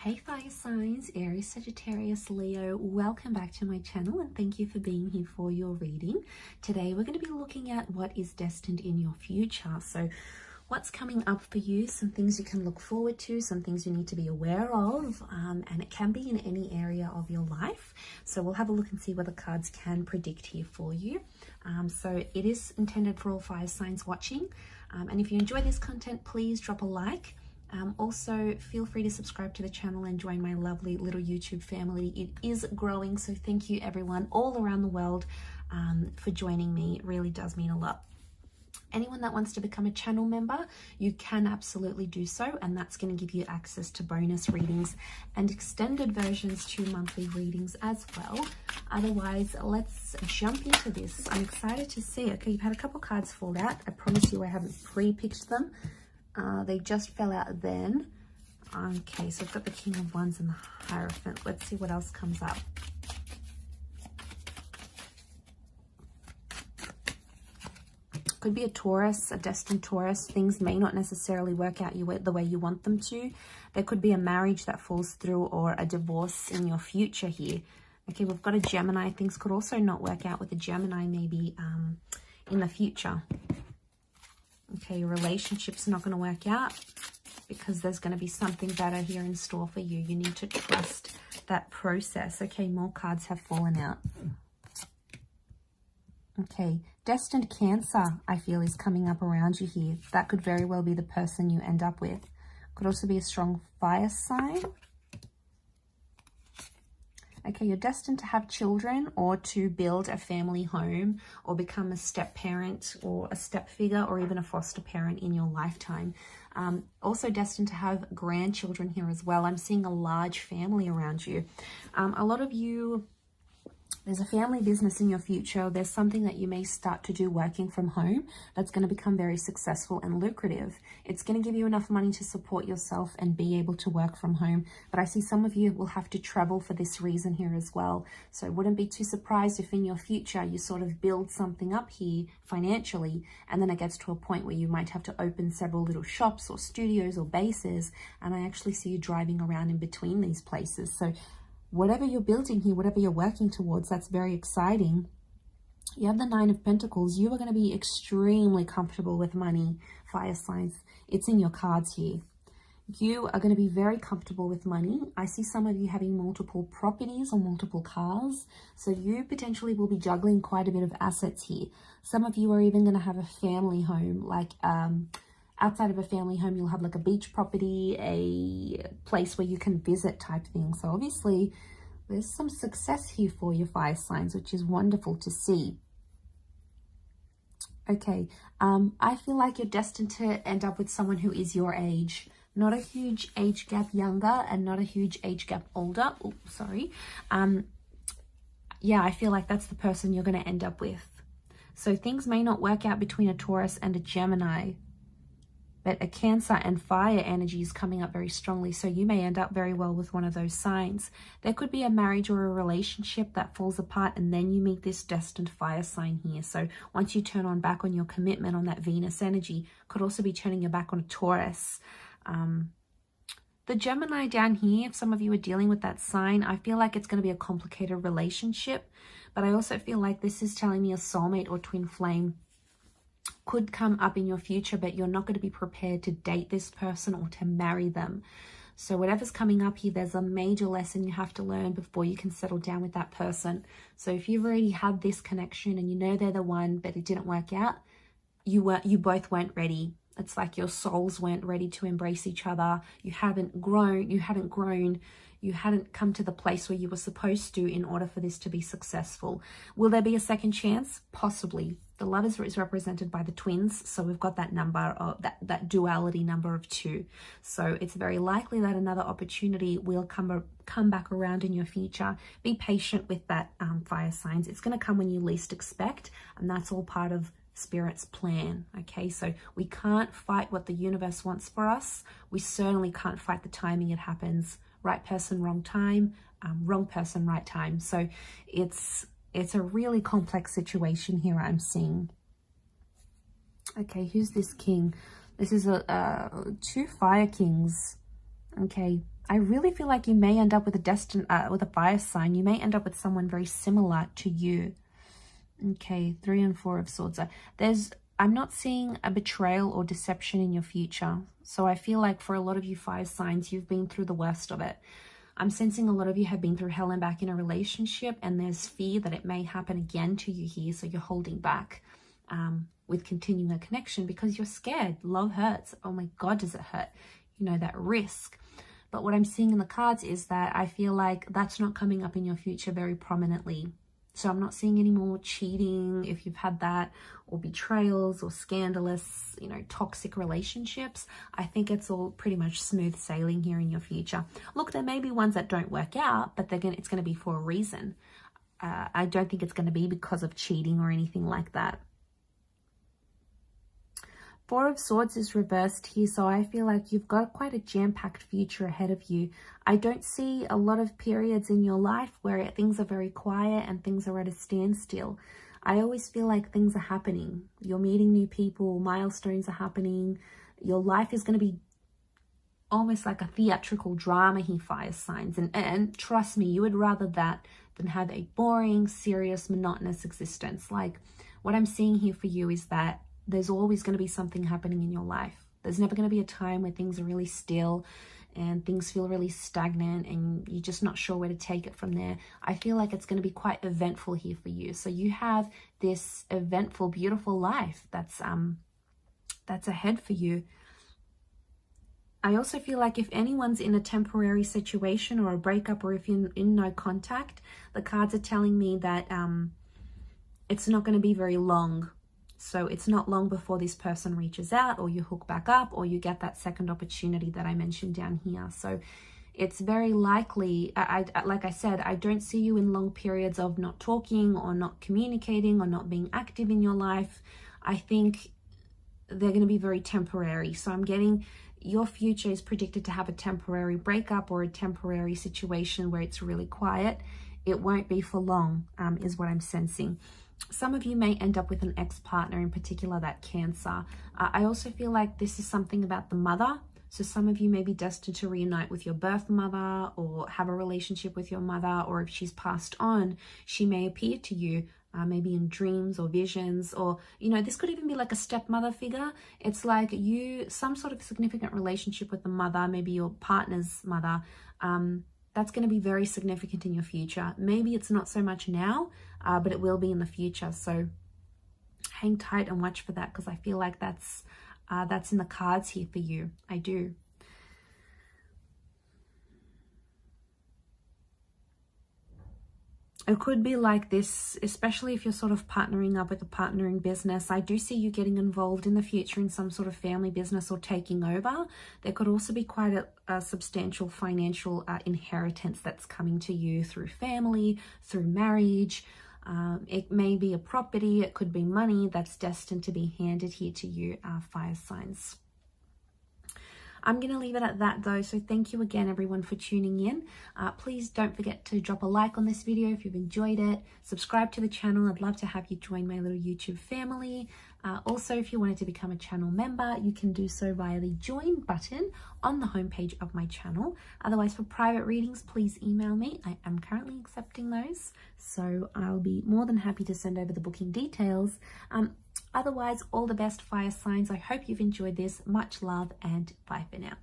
Hey fire signs, Aries, Sagittarius, Leo, welcome back to my channel and thank you for being here for your reading. Today we're going to be looking at what is destined in your future. So what's coming up for you, some things you can look forward to, some things you need to be aware of, and it can be in any area of your life. So we'll have a look and see what the cards can predict here for you. So it is intended for all fire signs watching. And if you enjoy this content, please drop a like. Also, feel free to subscribe to the channel and join my lovely little YouTube family. It is growing, so thank you everyone all around the world for joining me. It really does mean a lot. Anyone that wants to become a channel member, you can absolutely do so, and that's going to give you access to bonus readings and extended versions to monthly readings as well. Otherwise, let's jump into this. I'm excited to see. Okay, you've had a couple cards fall out. I promise you I haven't pre-picked them. They just fell out then. Okay, so I've got the King of Wands and the Hierophant. Let's see what else comes up. Could be a Taurus, a destined Taurus. Things may not necessarily work out the way you want them to. There could be a marriage that falls through or a divorce in your future here. Okay, we've got a Gemini. Things could also not work out with a Gemini maybe in the future. Okay, your relationship's not going to work out because there's going to be something better here in store for you. You need to trust that process. Okay, more cards have fallen out. Okay, destined Cancer, I feel, is coming up around you here. That could very well be the person you end up with. Could also be a strong fire sign. Okay, you're destined to have children or to build a family home or become a step parent or a step figure or even a foster parent in your lifetime. Also destined to have grandchildren here as well. I'm seeing a large family around you. A lot of you, there's a family business in your future. There's something that you may start to do working from home that's going to become very successful and lucrative. It's going to give you enough money to support yourself and be able to work from home. But I see some of you will have to travel for this reason here as well. So I wouldn't be too surprised if in your future you sort of build something up here financially, and then it gets to a point where you might have to open several little shops or studios or bases. And I actually see you driving around in between these places. So whatever you're building here, whatever you're working towards, that's very exciting. You have the Nine of Pentacles. You are going to be extremely comfortable with money, fire signs. It's in your cards here. You are going to be very comfortable with money. I see some of you having multiple properties or multiple cars. So you potentially will be juggling quite a bit of assets here. Some of you are even going to have a family home, like outside of a family home, you'll have like a beach property, a place where you can visit type thing. So obviously there's some success here for your fire signs, which is wonderful to see. Okay, I feel like you're destined to end up with someone who is your age. Not a huge age gap younger and not a huge age gap older. Oh, sorry. Yeah, I feel like that's the person you're going to end up with. So things may not work out between a Taurus and a Gemini, but a Cancer and fire energy is coming up very strongly. So you may end up very well with one of those signs. There could be a marriage or a relationship that falls apart and then you meet this destined fire sign here. So once you turn back on your commitment on that Venus energy, could also be turning your back on a Taurus. The Gemini down here, if some of you are dealing with that sign, I feel like it's going to be a complicated relationship. But I also feel like this is telling me a soulmate or twin flame could come up in your future, but you're not going to be prepared to date this person or to marry them. So whatever's coming up here, there's a major lesson you have to learn before you can settle down with that person. So if you've already had this connection and you know they're the one, but it didn't work out, you both weren't ready. It's like your souls weren't ready to embrace each other. You hadn't grown, you hadn't come to the place where you were supposed to in order for this to be successful. Will there be a second chance? Possibly. The Lovers is represented by the twins, so we've got that number, of that duality number of 2. So it's very likely that another opportunity will come back around in your future. Be patient with that, fire signs. It's going to come when you least expect, and that's all part of Spirit's plan. Okay, so we can't fight what the universe wants for us. We certainly can't fight the timing it happens. Right person, wrong time, wrong person, right time. So it's a really complex situation here I'm seeing. Okay, who's this king? This is 2 fire kings. Okay, I really feel like you may end up with a fire sign. You may end up with someone very similar to you. Okay, 3 and 4 of Swords. I'm not seeing a betrayal or deception in your future. So I feel like for a lot of you fire signs, you've been through the worst of it. I'm sensing a lot of you have been through hell and back in a relationship, and there's fear that it may happen again to you here. So you're holding back with continuing a connection because you're scared. Love hurts. Oh my God, does it hurt? You know, that risk. But what I'm seeing in the cards is that I feel like that's not coming up in your future very prominently. So I'm not seeing any more cheating, if you've had that, or betrayals or scandalous, you know, toxic relationships. I think it's all pretty much smooth sailing here in your future. Look, there may be ones that don't work out, but it's going to be for a reason. I don't think it's going to be because of cheating or anything like that. 4 of Swords is reversed here, so I feel like you've got quite a jam-packed future ahead of you. I don't see a lot of periods in your life where things are very quiet and things are at a standstill. I always feel like things are happening. You're meeting new people, milestones are happening. Your life is going to be almost like a theatrical drama here, fire signs. And trust me, you would rather that than have a boring, serious, monotonous existence. Like, what I'm seeing here for you is that there's always going to be something happening in your life. There's never going to be a time where things are really still and things feel really stagnant and you're just not sure where to take it from there. I feel like it's going to be quite eventful here for you. So you have this eventful, beautiful life that's ahead for you. I also feel like if anyone's in a temporary situation or a breakup, or if you're in no contact, the cards are telling me that it's not going to be very long. So it's not long before this person reaches out, or you hook back up, or you get that second opportunity that I mentioned down here. So it's very likely, like I said, I don't see you in long periods of not talking or not communicating or not being active in your life. I think they're going to be very temporary. So I'm getting your future is predicted to have a temporary breakup or a temporary situation where it's really quiet. It won't be for long, is what I'm sensing. Some of you may end up with an ex-partner, in particular that Cancer. I also feel like this is something about the mother. So some of you may be destined to reunite with your birth mother or have a relationship with your mother, or if she's passed on, she may appear to you maybe in dreams or visions, or, you know, this could even be like a stepmother figure. It's like some sort of significant relationship with the mother, maybe your partner's mother. That's going to be very significant in your future. Maybe it's not so much now, but it will be in the future. So hang tight and watch for that, because I feel like that's in the cards here for you. I do. It could be like this, especially if you're sort of partnering up with a partner in business. I do see you getting involved in the future in some sort of family business or taking over. There could also be quite a substantial financial inheritance that's coming to you through family, through marriage. It may be a property, it could be money that's destined to be handed here to you, fire signs. I'm going to leave it at that though. So thank you again, everyone, for tuning in. Please don't forget to drop a like on this video if you've enjoyed it. Subscribe to the channel. I'd love to have you join my little YouTube family. Also, if you wanted to become a channel member, you can do so via the join button on the homepage of my channel. Otherwise, for private readings, please email me. I am currently accepting those, so I'll be more than happy to send over the booking details. Otherwise, all the best, fire signs. I hope you've enjoyed this. Much love and bye for now.